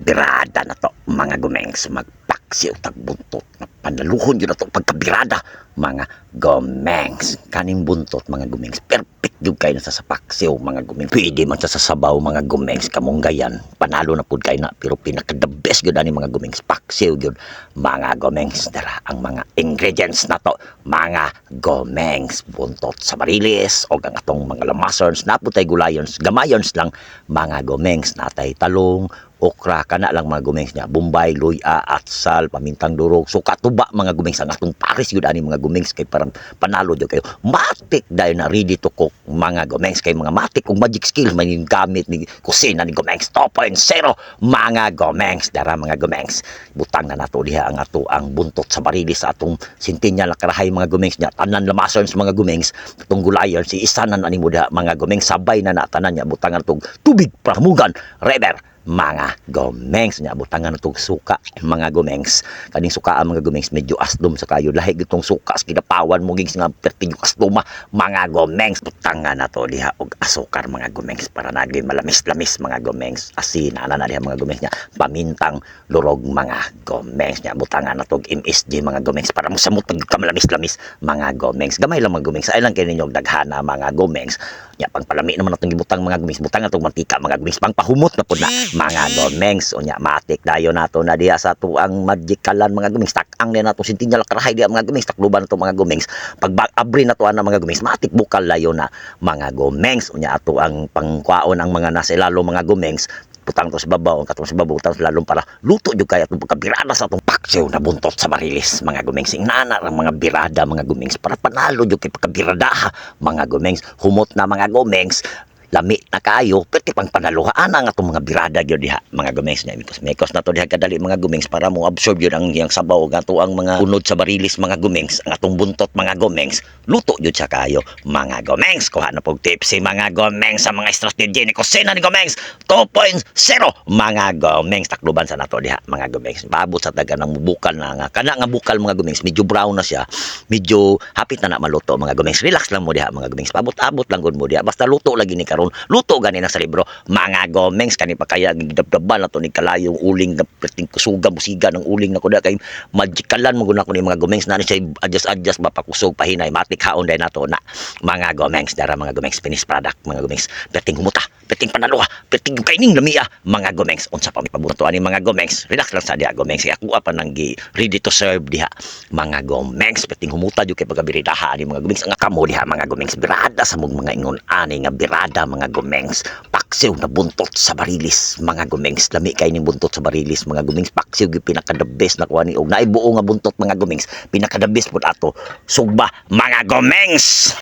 birada na to mga gumengs, magpaksiw tagbuntot na panaluhon yun na to pagkabirada mga gumengs. Kaning buntot mga gumengs, perfect yung kayo na sa paksiw mga gumengs. Pwede man sa sabaw mga gumengs, kamong gayan panalo na pud kayo na, pero pinaka the best yun ani mga gumengs, paksiw yun mga gumengs. Dara ang mga ingredients na to mga gumengs: buntot sa barilis o ang atong mga lamasons, naputay gulayons, gamayons lang mga gumengs, natay talong, okra, kana lang mga gumengs niya, bombay, luya, atsal, pamintang durog, suka, tuba mga gumengs. Ang atong pares yun ani mga gumengs, kay parang panalo yun kayo. Matik dahil na ready to cook mga gumengs, kay mga matik kung magic skills man yung gamit ni kusina ni gumengs 2.0 mga gumengs. Dara mga gumengs, butang na nato diha ang ato ang buntot sa barilis sa atong sintinya lakarahay mga gumengs niya, tanan lamasons mga gumengs, atong gulayon si isanan ani mo diha mga gumengs, sabay na natanan niya, butangan tog tubig pramugan river mga gumengs niya, butangan itong suka mga gumengs. Kaning suka ang mga gumengs medyo asdom sa kayo, lahi gitong suka sa kinapawan mo gings nga pertinyo asdoma mga gumengs. Butangan na to diha og asukar mga gumengs para naging malamis-lamis mga gumengs. Asin ana na diha mga gumengs niya, pamintang lurog mga gumengs niya, butangan na to og MSG mga gumengs para mo samot ka malamis-lamis mga gumengs. Gamay lang mga gumengs, ay lang kay ninyo daghana mga gumengs nya. Pang palami naman natong gibutang mga gumengs, butangan tong mantika mga gumengs, pang pahumot na pud na mga gumengs. Unya matik dayo nato na diha sa tuang magikalan mga gumengs, takang na nato sintinya lakarahay diha mga gumengs, takluban nato mga gumengs, pag abri na to ana mga gumengs, matik bukal layo na mga gumengs. Unya ato ang pangkwaon ang mga nasa ilalo mga gumengs, butang to sa babaw, katong sa babaw butang lalong para luto jud kay atong pagkabirada sa atong paksiw na buntot sa barilis mga gumengs. Inana ang mga birada mga gumengs para panalo jud kay pagkabirada mga gumengs. Humot na mga gumengs, lami na kayo, pwede pang panaluhaan ang atong mga birada gyud diha mga gumengs niya. Mekos na to diha kadali mga gumengs para mo absorb yun ang yang sabaw ng ato ang mga unod sa barilis mga gumengs, ang atong buntot mga gumengs, luto yun sa kayo mga gumengs. Kuha na pog tips si mga gumengs sa mga strategy ni kusina ni gumengs 2.0 mga gumengs. Takluban sa nato diha mga gumengs, paabot sa taga ng bukal na nga, kana nga bukal mga gumengs, medyo brown na siya, medyo hapit na maluto mga gumengs. Relax lang mo diha mga gumengs, paabot-abot lang gud mo diha, basta luto lagi ni karon, luto gani na sa libro mga gumengs. Kani pa kaya gidabdaban na to ni kalayong uling na perting kusuga musiga ng uling na kuda kay magikalan mo guna ko ni mga gumengs na ni siya adjust ba pakusog pahinay, matik haon dai nato na mga gumengs. Dara mga gumengs, finished product mga gumengs, perting humuta, perting panaluha, perting kaining lamia mga gumengs. Unsa pa mi pabuto ani mga gumengs, relax lang sa diha gumengs, ako pa nang ready to serve diha mga gumengs. Perting humuta jud kay pagabiridaha ani mga gumengs, ang kamo diha mga gumengs, birada sa mong mga ingon ani nga birada mga gumengs. Paksiw na buntot sa barilis mga gumengs, lami kay ning buntot sa barilis mga gumengs, paksiw gyud pinaka the best na kuha ni og naibuo nga buntot mga gumengs, pinaka the best pud ato sugba mga gumengs.